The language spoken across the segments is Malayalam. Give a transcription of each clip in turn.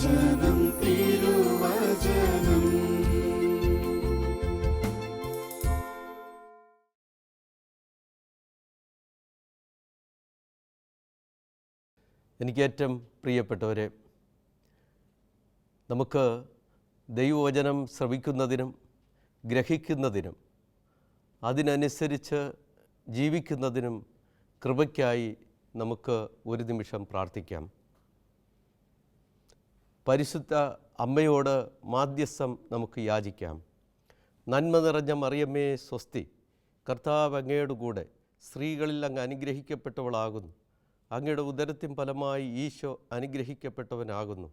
തിരുവചനം തിരുവചനം. എനിക്കേറ്റവും പ്രിയപ്പെട്ടവരെ, നമുക്ക് ദൈവവചനം ശ്രവിക്കുന്നതിനും ഗ്രഹിക്കുന്നതിനും അതിനനുസരിച്ച് ജീവിക്കുന്നതിനും കൃപയ്ക്കായി നമുക്ക് ഒരു നിമിഷം പ്രാർത്ഥിക്കാം. പരിശുദ്ധ അമ്മയോട് മാധ്യസ്ഥം നമുക്ക് യാചിക്കാം. നന്മ നിറഞ്ഞ മറിയമ്മേ സ്വസ്തി, കർത്താവ് അങ്ങയുടെ കൂടെ സ്ത്രീകളിൽ അങ്ങ് അനുഗ്രഹിക്കപ്പെട്ടവളാകുന്നു. അങ്ങയുടെ ഉദരത്തിൻ ഫലമായി ഈശോ അനുഗ്രഹിക്കപ്പെട്ടവനാകുന്നു.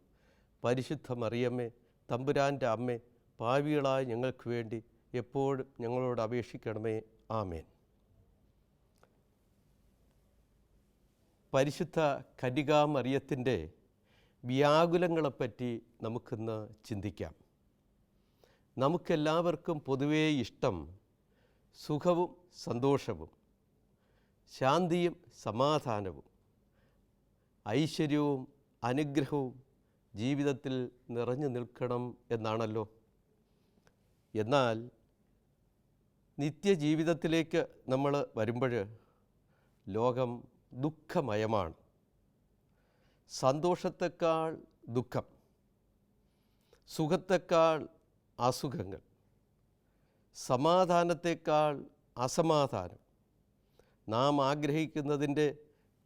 പരിശുദ്ധ മറിയമ്മേ, തമ്പുരാൻ്റെ അമ്മേ, പാപികളായ ഞങ്ങൾക്ക് വേണ്ടി എപ്പോഴും ഞങ്ങളോട് അപേക്ഷിക്കണമേ. ആമേൻ. പരിശുദ്ധ കന്യകാമറിയത്തിൻ്റെ വ്യാകുലങ്ങളെപ്പറ്റി നമുക്കിന്ന് ചിന്തിക്കാം. നമുക്കെല്ലാവർക്കും പൊതുവേ ഇഷ്ടം സുഖവും സന്തോഷവും, ശാന്തിയും സമാധാനവും, ഐശ്വര്യവും അനുഗ്രഹവും ജീവിതത്തിൽ നിറഞ്ഞു നിൽക്കണം എന്നാണല്ലോ. എന്നാൽ നിത്യജീവിതത്തിലേക്ക് നമ്മൾ വരുമ്പോൾ ലോകം ദുഃഖമയമാണ്. സന്തോഷത്തെക്കാൾ ദുഃഖം, സുഖത്തെക്കാൾ അസുഖങ്ങൾ, സമാധാനത്തെക്കാൾ അസമാധാനം, നാം ആഗ്രഹിക്കുന്നതിൻ്റെ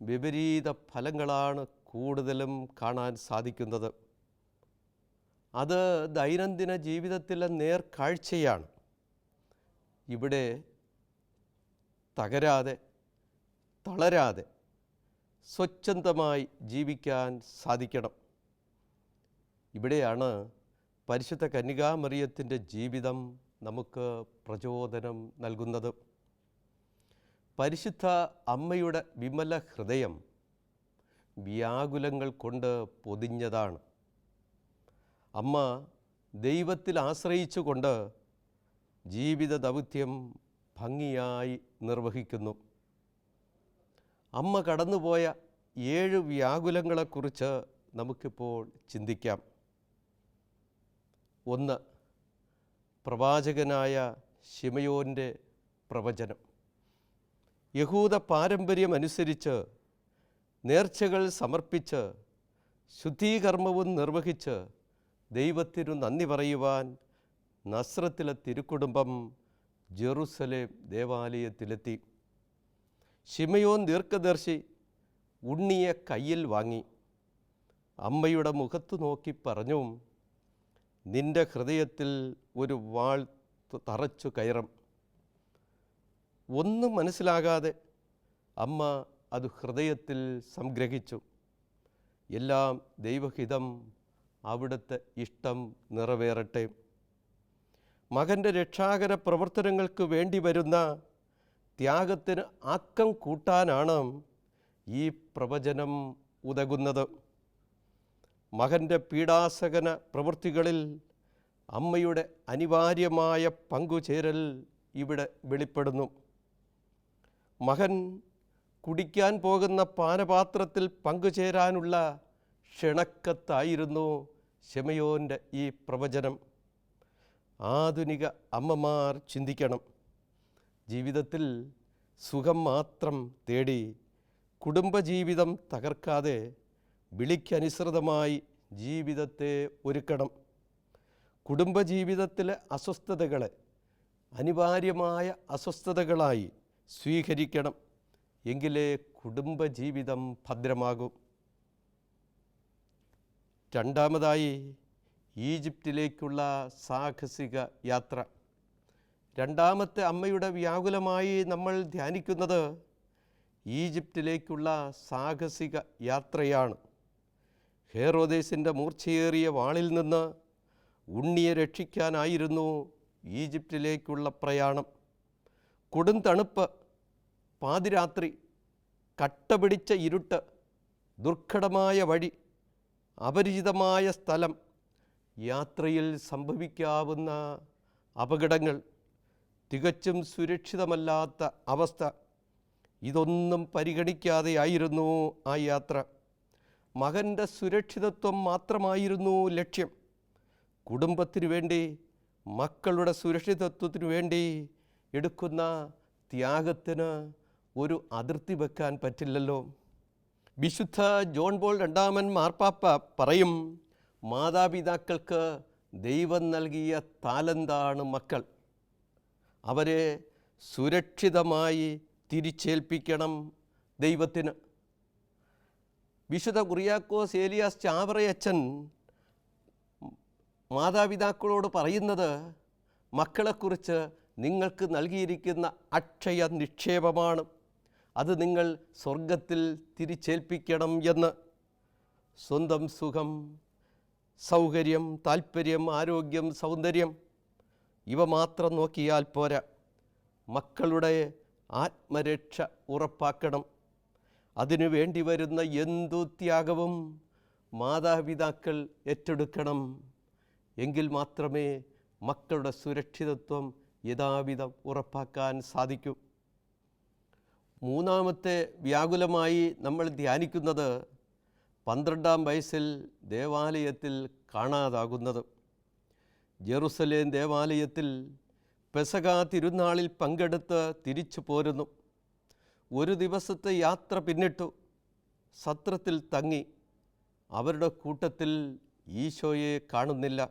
വിപരീത ഫലങ്ങളാണ് കൂടുതലും കാണാൻ സാധിക്കുന്നത്. അത് ദൈനംദിന ജീവിതത്തിലെ നേർക്കാഴ്ചയാണ്. ഇവിടെ തകരാതെ തളരാതെ സ്വച്ഛന്തമായി ജീവിക്കാൻ സാധിക്കണം. ഇവിടെയാണ് പരിശുദ്ധ കന്യകാമറിയത്തിൻ്റെ ജീവിതം നമുക്ക് പ്രചോദനം നൽകുന്നത്. പരിശുദ്ധ അമ്മയുടെ വിമല ഹൃദയം വ്യാകുലങ്ങൾ കൊണ്ട് പൊതിഞ്ഞതാണ്. അമ്മ ദൈവത്തിൽ ആശ്രയിച്ചുകൊണ്ട് ജീവിത ദൗത്യം ഭംഗിയായി നിർവഹിക്കുന്നു. അമ്മ കടന്നുപോയ 7 വ്യാകുലങ്ങളെക്കുറിച്ച് നമുക്കിപ്പോൾ ചിന്തിക്കാം. 1. പ്രവാചകനായ ശിമയോൻ്റെ പ്രവചനം. യഹൂദ പാരമ്പര്യമനുസരിച്ച് നേർച്ചകൾ സമർപ്പിച്ച് ശുദ്ധീകർമ്മവും നിർവഹിച്ച് ദൈവത്തിനു നന്ദി പറയുവാൻ നസ്രത്തിലെ തിരുക്കുടുംബം ജെറുസലേം ദേവാലയത്തിലെത്തി. ശിമയോൻ ദീർഘദർശി ഉണ്ണിയെ കയ്യിൽ വാങ്ങി അമ്മയുടെ മുഖത്തു നോക്കി പറഞ്ഞു, നിന്റെ ഹൃദയത്തിൽ ഒരു വാൾ തറച്ചു കയറും. ഒന്നും മനസ്സിലാകാതെ അമ്മ അത് ഹൃദയത്തിൽ സംഗ്രഹിച്ചു. എല്ലാം ദൈവഹിതം, അവിടുത്തെ ഇഷ്ടം നിറവേറട്ടെ. മകൻ്റെ രക്ഷാകര പ്രവർത്തനങ്ങൾക്ക് വേണ്ടി വരുന്ന ത്യാഗത്തിന് ആക്കം കൂട്ടാനാണ് ഈ പ്രവചനം ഉതകുന്നത്. മകൻ്റെ പീഡാസകന പ്രവൃത്തികളിൽ അമ്മയുടെ അനിവാര്യമായ പങ്കുചേരൽ ഇവിടെ വെളിപ്പെടുന്നു. മകൻ കുടിക്കാൻ പോകുന്ന പാനപാത്രത്തിൽ പങ്കുചേരാനുള്ള ക്ഷണക്കത്തായിരുന്നു ശിമയോൻ്റെ ഈ പ്രവചനം. ആധുനിക അമ്മമാർ ചിന്തിക്കണം. ജീവിതത്തിൽ സുഖം മാത്രം തേടി കുടുംബജീവിതം തകർക്കാതെ വിളിക്കനുസൃതമായി ജീവിതത്തെ ഒരുക്കണം. കുടുംബജീവിതത്തിലെ അസ്വസ്ഥതകളെ അനിവാര്യമായ അസ്വസ്ഥതകളായി സ്വീകരിക്കണം. എങ്കിലേ കുടുംബജീവിതം ഭദ്രമാകും. 2. ഈജിപ്തിലേക്കുള്ള സാഹസിക യാത്ര. 2ാമത്തെ അമ്മയുടെ വ്യാകുലമായി നമ്മൾ ധ്യാനിക്കുന്നത് ഈജിപ്തിലേക്കുള്ള സാഹസിക യാത്രയാണ്. ഹേറോദേസിൻ്റെ മൂർച്ചയേറിയ വാളിൽ നിന്ന് ഉണ്ണിയെ രക്ഷിക്കാനായിരുന്നു ഈജിപ്തിലേക്കുള്ള പ്രയാണം. കൊടും തണുപ്പ്, പാതിരാത്രി, കട്ടപിടിച്ച ഇരുട്ട്, ദുർഘടമായ വഴി, അപരിചിതമായ സ്ഥലം, യാത്രയിൽ സംഭവിക്കാവുന്ന അപകടങ്ങൾ, തികച്ചും സുരക്ഷിതമല്ലാത്ത അവസ്ഥ, ഇതൊന്നും പരിഗണിക്കാതെയായിരുന്നു ആ യാത്ര. മകൻ്റെ സുരക്ഷിതത്വം മാത്രമായിരുന്നു ലക്ഷ്യം. കുടുംബത്തിനു വേണ്ടി, മക്കളുടെ സുരക്ഷിതത്വത്തിനു വേണ്ടി എടുക്കുന്ന ത്യാഗത്തിന് ഒരു അതിർത്തി വെക്കാൻ പറ്റില്ലല്ലോ. വിശുദ്ധ ജോൺ പോൾ രണ്ടാമൻ മാർപ്പാപ്പ പറയും, മാതാപിതാക്കൾക്ക് ദൈവം നൽകിയ താലന്താണ് മക്കൾ. അവരെ സുരക്ഷിതമായി തിരിച്ചേൽപ്പിക്കണം ദൈവത്തിന്. വിശുദ്ധ കുറിയാക്കോസ് ഏലിയാസ് ചാവറയച്ചൻ മാതാപിതാക്കളോട് പറയുന്നത്, മക്കളെക്കുറിച്ച് നിങ്ങൾക്ക് നൽകിയിരിക്കുന്ന അക്ഷയ നിക്ഷേപമാണ്, അത് നിങ്ങൾ സ്വർഗത്തിൽ തിരിച്ചേൽപ്പിക്കണം എന്ന്. സ്വന്തം സുഖം, സൗകര്യം, താല്പര്യം, ആരോഗ്യം, സൗന്ദര്യം ഇവ മാത്രം നോക്കിയാൽ പോരാ. മക്കളുടെ ആത്മരക്ഷ ഉറപ്പാക്കണം. അതിനു വേണ്ടി വരുന്ന എന്തു ത്യാഗവും മാതാപിതാക്കൾ ഏറ്റെടുക്കണം. എങ്കിൽ മാത്രമേ മക്കളുടെ സുരക്ഷിതത്വം യഥാവിധം ഉറപ്പാക്കാൻ സാധിക്കൂ. മൂന്നാമത്തെ വ്യാകുലമായി നമ്മൾ ധ്യാനിക്കുന്നത് 12-ാം വയസ്സിൽ ദേവാലയത്തിൽ കാണാതാകുന്നത്. ജെറുസലേം ദേവാലയത്തിൽ പെസഹ തിരുനാളിൽ പങ്കെടുത്ത് തിരിച്ചു പോരുന്നു. ഒരു ദിവസത്തെ യാത്ര പിന്നിട്ടു. സത്രത്തിൽ തങ്ങി. അവരുടെ കൂട്ടത്തിൽ ഈശോയെ കാണുന്നില്ല.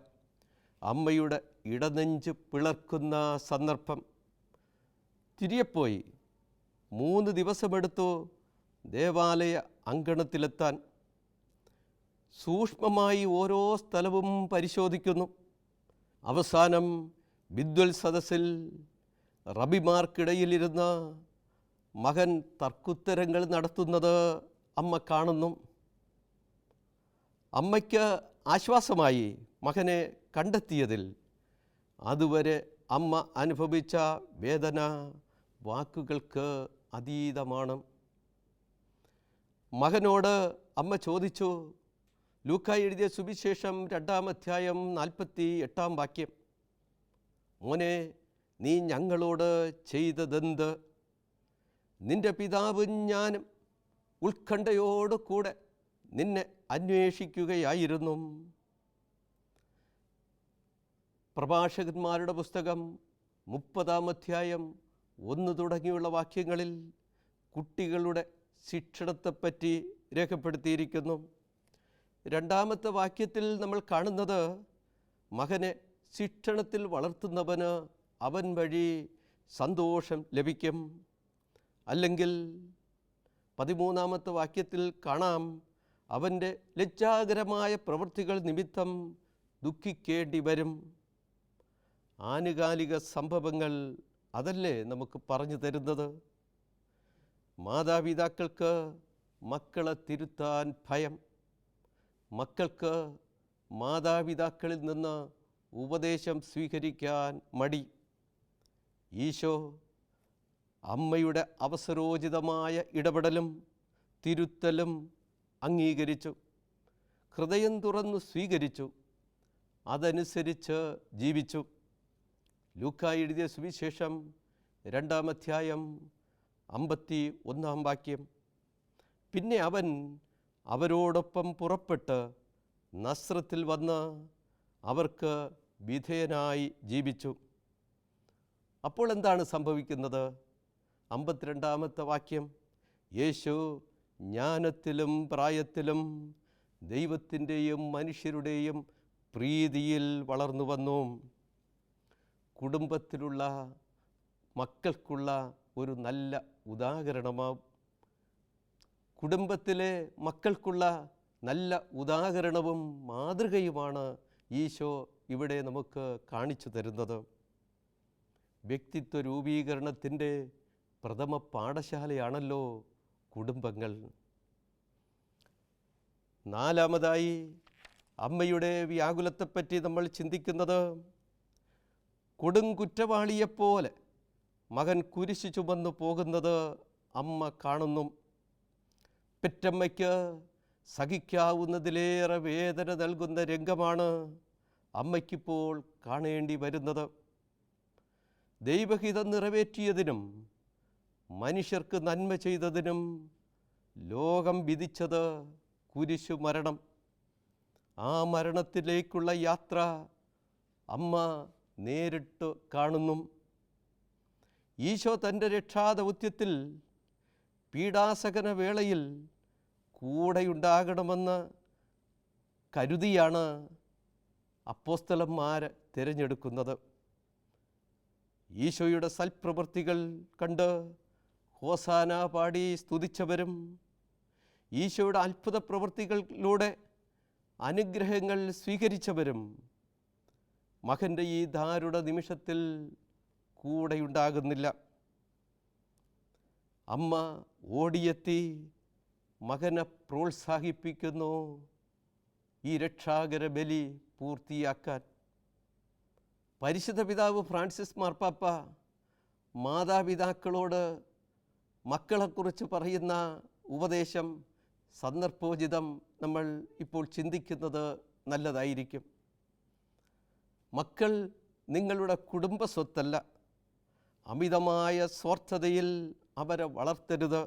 അമ്മയുടെ ഇടനെഞ്ച് പിളർക്കുന്ന സന്ദർഭം. തിരിയെപ്പോയി. 3 ദിവസമെടുത്തു ദേവാലയ അങ്കണത്തിലെത്താൻ. സൂക്ഷ്മമായി ഓരോ സ്ഥലവും പരിശോധിക്കുന്നു. അവസാനം വിദ്വൽ സദസ്സിൽ റബിമാർക്കിടയിലിരുന്ന് മകൻ തർക്കുത്തരങ്ങൾ നടത്തുന്നത് അമ്മ കാണുന്നു. അമ്മയ്ക്ക് ആശ്വാസമായി മകനെ കണ്ടെത്തിയതിൽ. അതുവരെ അമ്മ അനുഭവിച്ച വേദന വാക്കുകൾക്ക് അതീതമാണ്. മകനോട് അമ്മ ചോദിച്ചു, ലൂക്കായി എഴുതിയ സുവിശേഷം 2-ാം അധ്യായം 48-ാം വാക്യം, മോനെ, നീ ഞങ്ങളോട് ചെയ്തതെന്ത്? നിന്റെ പിതാവും ഞാനും ഉത്കണ്ഠയോട് കൂടെ നിന്നെ അന്വേഷിക്കുകയായിരുന്നു. പ്രഭാഷകന്മാരുടെ പുസ്തകം 30-ാം അധ്യായം 1 തുടങ്ങിയുള്ള വാക്യങ്ങളിൽ കുട്ടികളുടെ ശിക്ഷണത്തെപ്പറ്റി രേഖപ്പെടുത്തിയിരിക്കുന്നു. 2-ാമത്തെ വാക്യത്തിൽ നമ്മൾ കാണുന്നത്, മകനെ ശിക്ഷണത്തിൽ വളർത്തുന്നവന് അവൻ വഴി സന്തോഷം ലഭിക്കും. അല്ലെങ്കിൽ 13-ാമത്തെ വാക്യത്തിൽ കാണാം, അവൻ്റെ ലജ്ജാകരമായ പ്രവൃത്തികൾ നിമിത്തം ദുഃഖിക്കേണ്ടി വരും. ആനുകാലിക സംഭവങ്ങൾ അതല്ലേ നമുക്ക് പറഞ്ഞു തരുന്നത്. മാതാപിതാക്കൾക്ക് മക്കളെ തിരുത്താൻ ഭയം. മക്കൾക്ക് മാതാപിതാക്കളിൽ നിന്ന് ഉപദേശം സ്വീകരിക്കാൻ മടി. ഈശോ അമ്മയുടെ അവസരോചിതമായ ഇടപെടലും തിരുത്തലും അംഗീകരിച്ചു. ഹൃദയം തുറന്നു സ്വീകരിച്ചു. അതനുസരിച്ച് ജീവിച്ചു. ലൂക്കായി എഴുതിയ സുവിശേഷം 2-ാം അധ്യായം 51-ാം വാക്യം, പിന്നെ അവൻ അവരോടൊപ്പം പുറപ്പെട്ട് നസ്രത്തിൽ വന്ന് അവർക്ക് വിധേയനായി ജീവിച്ചു. അപ്പോൾ എന്താണ് സംഭവിക്കുന്നത്? 52-ാമത്തെ വാക്യം, യേശു ജ്ഞാനത്തിലും പ്രായത്തിലും ദൈവത്തിൻ്റെയും മനുഷ്യരുടെയും പ്രീതിയിൽ വളർന്നു വന്നു. കുടുംബത്തിലുള്ള മക്കൾക്കുള്ള ഒരു നല്ല ഉദാഹരണമാവും. കുടുംബത്തിലെ മക്കൾക്കുള്ള നല്ല ഉദാഹരണവും മാതൃകയുമാണ് ഈശോ ഇവിടെ നമുക്ക് കാണിച്ചു തരുന്നത്. വ്യക്തിത്വ രൂപീകരണത്തിൻ്റെ പ്രഥമ പാഠശാലയാണല്ലോ കുടുംബങ്ങൾ. 4-മതായി അമ്മയുടെ വ്യാകുലത്തെപ്പറ്റി നമ്മൾ ചിന്തിക്കുന്നത്, കൊടുങ്കുറ്റവാളിയെപ്പോലെ മകൻ കുരിശു ചുമന്നു പോകുന്നത് അമ്മ കാണുന്നു. പെറ്റമ്മയ്ക്ക് സഹിക്കാവുന്നതിലേറെ വേദന നൽകുന്ന രംഗമാണ് അമ്മയ്ക്കിപ്പോൾ കാണേണ്ടി വരുന്നത്. ദൈവഹിതം നിറവേറ്റിയതിനും മനുഷ്യർക്ക് നന്മ ചെയ്തതിനും ലോകം വിധിച്ചത് കുരിശു മരണം. ആ മരണത്തിലേക്കുള്ള യാത്ര അമ്മ നേരിട്ട് കാണുന്നു. ഈശോ തൻ്റെ രക്ഷാദൗത്യത്തിൽ പീഡാസകന വേളയിൽ കൂടെയുണ്ടാകണമെന്ന് കരുതിയാണ് അപ്പോസ്തലന്മാർ തിരഞ്ഞെടുക്കുന്നത്. ഈശോയുടെ സൽപ്രവൃത്തികൾ കണ്ട് ഹോസാന പാടി സ്തുതിച്ചവരും ഈശോയുടെ അത്ഭുത പ്രവൃത്തികളിലൂടെ അനുഗ്രഹങ്ങൾ സ്വീകരിച്ചവരും മകൻ്റെ ഈ ദാരുണ നിമിഷത്തിൽ കൂടെയുണ്ടാകുന്നില്ല. അമ്മ ഓടിയെത്തി മകനെ പ്രോത്സാഹിപ്പിക്കുന്നു ഈ രക്ഷാകര ബലി പൂർത്തിയാക്കാൻ. പരിശുദ്ധ പിതാവ് ഫ്രാൻസിസ് മാർപ്പാപ്പ മാതാപിതാക്കളോട് മക്കളെക്കുറിച്ച് പറയുന്ന ഉപദേശം സന്ദർഭോചിതം നമ്മൾ ഇപ്പോൾ ചിന്തിക്കുന്നത് നല്ലതായിരിക്കും. മക്കൾ നിങ്ങളുടെ കുടുംബ സ്വത്തല്ല. അമിതമായ സ്വാർത്ഥതയിൽ അവരെ വളർത്തരുത്.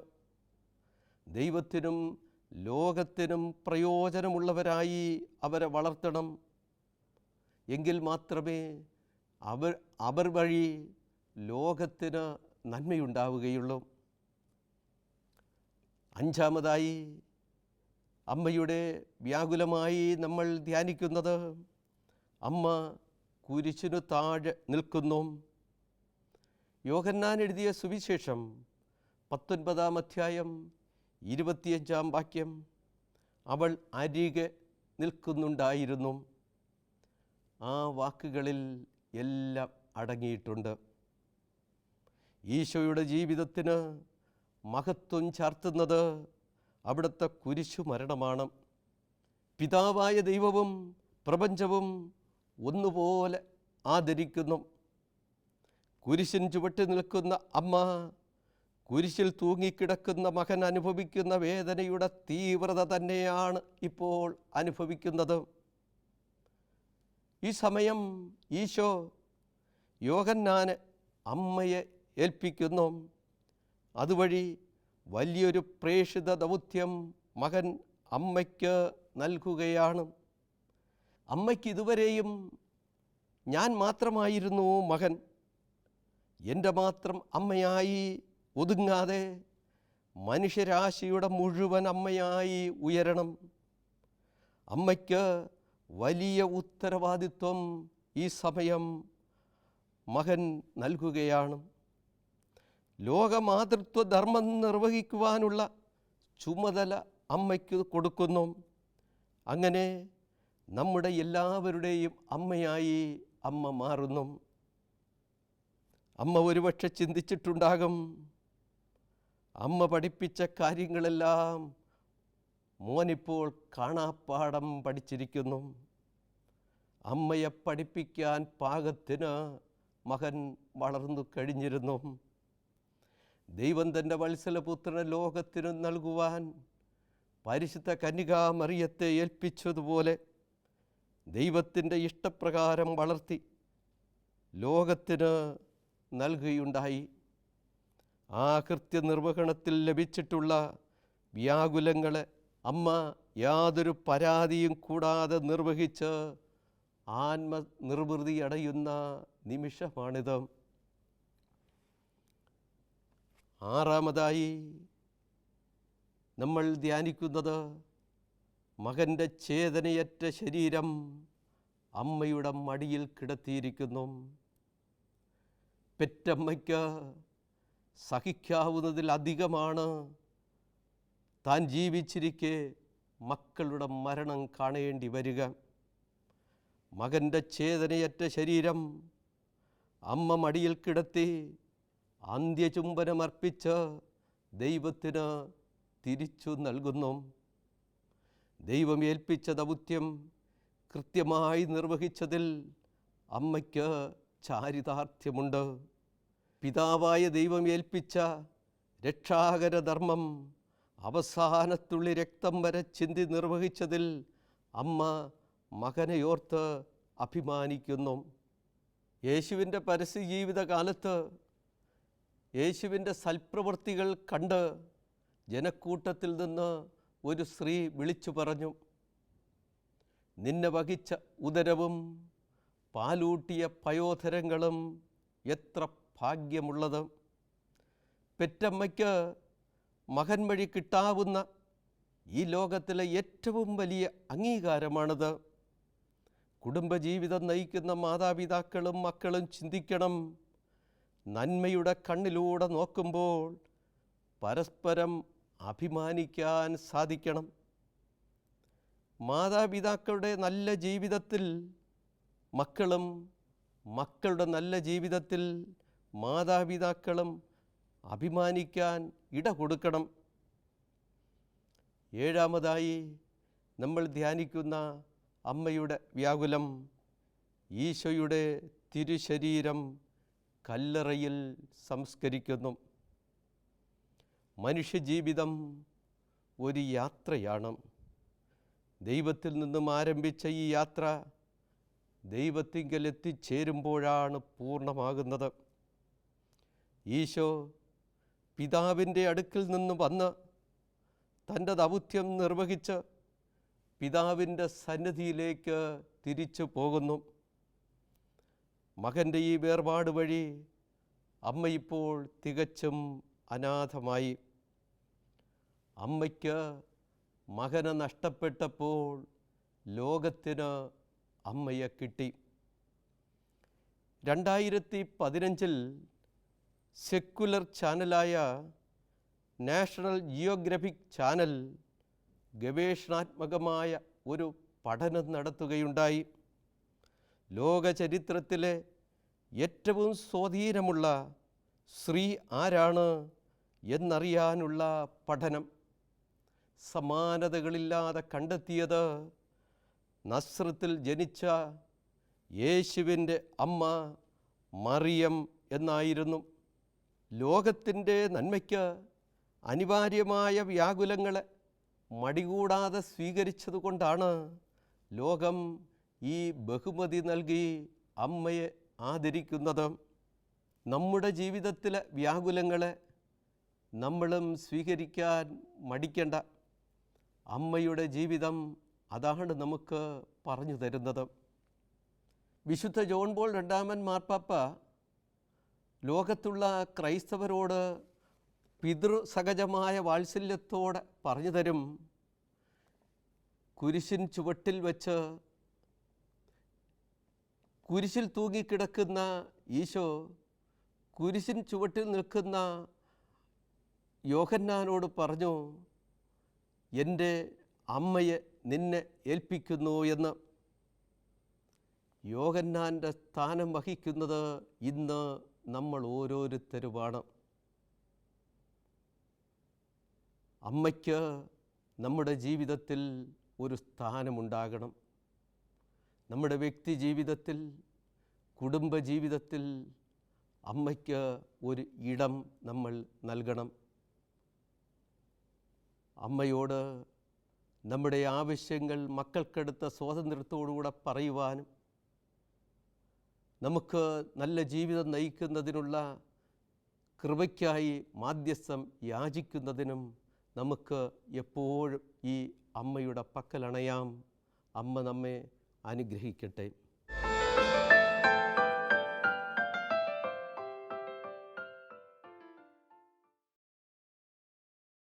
ദൈവത്തിനും ലോകത്തിനും പ്രയോജനമുള്ളവരായി അവരെ വളർത്തണം. എങ്കിൽ മാത്രമേ അവർ വഴി ലോകത്തിന് നന്മയുണ്ടാവുകയുള്ളൂ. അഞ്ചാമതായി അമ്മയുടെ വ്യാകുലമായി നമ്മൾ ധ്യാനിക്കുന്നത് അമ്മ കുരിശിനു താഴെ നിൽക്കുന്നു. യോഹന്നാൻ എഴുതിയ സുവിശേഷം 19-ാം അധ്യായം 25-ാം വാക്യം, അവൾ അരികെ നിൽക്കുന്നുണ്ടായിരുന്നു. ആ വാക്കുകളിൽ എല്ലാം അടങ്ങിയിട്ടുണ്ട്. ഈശോയുടെ ജീവിതത്തിന് മഹത്വം ചാർത്തുന്നത് അവിടുത്തെ കുരിശു മരണമാണ്. പിതാവായ ദൈവവും പ്രപഞ്ചവും ഒന്നുപോലെ ആദരിക്കുന്നു. കുരിശിൻ ചുവട്ടി നിൽക്കുന്ന അമ്മ കുരിശിൽ തൂങ്ങിക്കിടക്കുന്ന മകൻ അനുഭവിക്കുന്ന വേദനയുടെ തീവ്രത തന്നെയാണ് ഇപ്പോൾ അനുഭവിക്കുന്നത്. ഈ സമയം ഈശോ യോഹന്നാനെ അമ്മയെ ഏൽപ്പിക്കുന്നു. അതുവഴി വലിയൊരു പ്രേക്ഷിത ദൗത്യം മകൻ അമ്മയ്ക്ക് നൽകുകയാണ്. അമ്മയ്ക്ക് ഇതുവരെയും ഞാൻ മാത്രമായിരുന്നു മകൻ, എൻ്റെ മാത്രം അമ്മയായി ഒതുങ്ങാതെ മനുഷ്യരാശിയുടെ മുഴുവൻ അമ്മയായി ഉയരണം. അമ്മയ്ക്ക് വലിയ ഉത്തരവാദിത്വം ഈ സമയം മകൻ നൽകുകയാണ്. ലോകമാതൃത്വ ധർമ്മം നിർവഹിക്കുവാനുള്ള ചുമതല അമ്മയ്ക്ക് കൊടുക്കുന്നു. അങ്ങനെ നമ്മുടെ എല്ലാവരുടെയും അമ്മയായി അമ്മ മാറുന്നു. അമ്മ ഒരുപക്ഷെ ചിന്തിച്ചിട്ടുണ്ടാകും, അമ്മ പഠിപ്പിച്ച കാര്യങ്ങളെല്ലാം മോനിപ്പോൾ കാണാപ്പാഠം പഠിച്ചിരിക്കുന്നു. അമ്മയെ പഠിപ്പിക്കാൻ പാകത്തിന് മകൻ വളർന്നു കഴിഞ്ഞിരുന്നു. ദൈവം തൻ്റെ വത്സലപുത്രനെ ലോകത്തിന് നൽകുവാൻ പരിശുദ്ധ കന്യകാമറിയത്തെ ഏൽപ്പിച്ചതുപോലെ ദൈവത്തിൻ്റെ ഇഷ്ടപ്രകാരം വളർത്തി ലോകത്തിന് നൽകുകയുണ്ടായി. ആ കൃത്യനിർവഹണത്തിൽ ലഭിച്ചിട്ടുള്ള വ്യാകുലങ്ങളെ അമ്മ യാതൊരു പരാതിയും കൂടാതെ നിർവഹിച്ച് ആത്മനിർവൃതി അടയുന്ന നിമിഷമാണിത്. ആറാമതായി നമ്മൾ ധ്യാനിക്കുന്നത് മകൻ്റെ ചേതനയറ്റ ശരീരം അമ്മയുടെ മടിയിൽ കിടത്തിയിരിക്കുന്നു. പെറ്റമ്മയ്ക്ക് സഹിക്കാവുന്നതിലധികമാണ് താൻ ജീവിച്ചിരിക്കെ മക്കളുടെ മരണം കാണേണ്ടി വരിക. മകൻ്റെ ചേതനയറ്റ ശരീരം അമ്മ മടിയിൽ കിടത്തി അന്ത്യചുംബനമർപ്പിച്ച് ദൈവത്തിന് തിരിച്ചു നൽകുന്നു. ദൈവം ഏൽപ്പിച്ച ദൗത്യം കൃത്യമായി നിർവഹിച്ചതിൽ അമ്മയ്ക്ക് ചാരിതാർത്ഥ്യമുണ്ട്. പിതാവായ ദൈവം ഏൽപ്പിച്ച രക്ഷാകര ധർമ്മം അവസാനത്തുള്ളി രക്തം വരെ ചിന്തി നിർവഹിച്ചതിൽ അമ്മ മകനെയോർത്ത് അഭിമാനിക്കുന്നു. യേശുവിൻ്റെ പരസ്യജീവിത കാലത്ത് യേശുവിൻ്റെ സൽപ്രവൃത്തികൾ കണ്ട് ജനക്കൂട്ടത്തിൽ നിന്ന് ഒരു സ്ത്രീ വിളിച്ചു പറഞ്ഞു, നിന്നെ വഹിച്ച ഉദരവും പാലൂട്ടിയ പയോധരങ്ങളും എത്ര ഭാഗ്യമുള്ളത്. പെറ്റമ്മയ്ക്ക് മകൻ വഴി കിട്ടാവുന്ന ഈ ലോകത്തിലെ ഏറ്റവും വലിയ അംഗീകാരമാണത്. കുടുംബജീവിതം നയിക്കുന്ന മാതാപിതാക്കളും മക്കളും ചിന്തിക്കണം, നന്മയുടെ കണ്ണിലൂടെ നോക്കുമ്പോൾ പരസ്പരം അഭിമാനിക്കാൻ സാധിക്കണം. മാതാപിതാക്കളുടെ നല്ല ജീവിതത്തിൽ മക്കളും, മക്കളുടെ നല്ല ജീവിതത്തിൽ മാതാപിതാക്കളും അഭിമാനിക്കാൻ ഇട കൊടുക്കണം. ഏഴാമതായി നമ്മൾ ധ്യാനിക്കുന്ന അമ്മയുടെ വ്യാകുലം, ഈശോയുടെ തിരുശരീരം കല്ലറയിൽ സംസ്കരിക്കുന്നു. മനുഷ്യജീവിതം ഒരു യാത്രയാണ്. ദൈവത്തിൽ നിന്നും ആരംഭിച്ച ഈ യാത്ര ദൈവത്തിങ്കൽ എത്തിച്ചേരുമ്പോഴാണ് പൂർണ്ണമാകുന്നത്. ഈശോ പിതാവിൻ്റെ അടുക്കിൽ നിന്ന് വന്ന് തൻ്റെ ദൗത്യം നിർവഹിച്ച് പിതാവിൻ്റെ സന്നിധിയിലേക്ക് തിരിച്ചു പോകുന്നു. മകൻ്റെ ഈ വേർപാട് വഴി അമ്മ ഇപ്പോൾ തികച്ചും അനാഥമായി. അമ്മയ്ക്ക് മകനെ നഷ്ടപ്പെട്ടപ്പോൾ ലോകത്തിന് അമ്മയെ കിട്ടി. 2015 സെക്കുലർ ചാനലായ നാഷണൽ ജിയോഗ്രഫിക് ചാനൽ ഗവേഷണാത്മകമായ ഒരു പഠനം നടത്തുകയുണ്ടായി. ലോക ചരിത്രത്തിലെ ഏറ്റവും സ്വാധീനമുള്ള സ്ത്രീ ആരാണ് എന്നറിയാനുള്ള പഠനം. സമാനതകളില്ലാതെ കണ്ടെത്തിയത് നസ്രത്തിൽ ജനിച്ച യേശുവിൻ്റെ അമ്മ മറിയം എന്നായിരുന്നു. ലോകത്തിൻ്റെ നന്മയ്ക്ക് അനിവാര്യമായ വ്യാകുലങ്ങളെ മടികൂടാതെ സ്വീകരിച്ചതുകൊണ്ടാണ് ലോകം ഈ ബഹുമതി നൽകി അമ്മയെ ആദരിക്കുന്നത്. നമ്മുടെ ജീവിതത്തിലെ വ്യാകുലങ്ങളെ നമ്മളും സ്വീകരിക്കാൻ മടിക്കേണ്ട. അമ്മയുടെ ജീവിതം അതാണ് നമുക്ക് പറഞ്ഞു തരുന്നത്. വിശുദ്ധ ജോൺ പോൾ രണ്ടാമൻ മാർപ്പാപ്പ ലോകത്തുള്ള ക്രൈസ്തവരോട് പിതൃസഹജമായ വാത്സല്യത്തോടെ പറഞ്ഞു തരും, കുരിശിൻ ചുവട്ടിൽ വെച്ച് കുരിശിൽ തൂങ്ങിക്കിടക്കുന്ന ഈശോ കുരിശിൻ ചുവട്ടിൽ നിൽക്കുന്ന യോഹന്നാനോട് പറഞ്ഞു, എൻ്റെ അമ്മയെ നിന്നെ ഏൽപ്പിക്കുന്നു എന്ന്. യോഹന്നാൻ്റെ സ്ഥാനം വഹിക്കുന്നത് ഇന്ന് നമ്മൾ ഓരോരുത്തരുമാണ്. അമ്മയ്ക്ക് നമ്മുടെ ജീവിതത്തിൽ ഒരു സ്ഥാനമുണ്ടാകണം. നമ്മുടെ വ്യക്തി ജീവിതത്തിൽ, കുടുംബജീവിതത്തിൽ അമ്മയ്ക്ക് ഒരു ഇടം നമ്മൾ നൽകണം. അമ്മയോട് നമ്മുടെ ആവശ്യങ്ങൾ മക്കൾക്കെടുത്ത സ്വാതന്ത്ര്യത്തോടുകൂടെ പറയുവാനും നമുക്ക് നല്ല ജീവിതം നയിക്കുന്നതിനുള്ള കൃപയ്ക്കായി മാധ്യസ്ഥം യാചിക്കുന്നതിനും നമുക്ക് എപ്പോഴും ഈ അമ്മയുടെ പക്കലണയാം. അമ്മ നമ്മെ അനുഗ്രഹിക്കട്ടെ.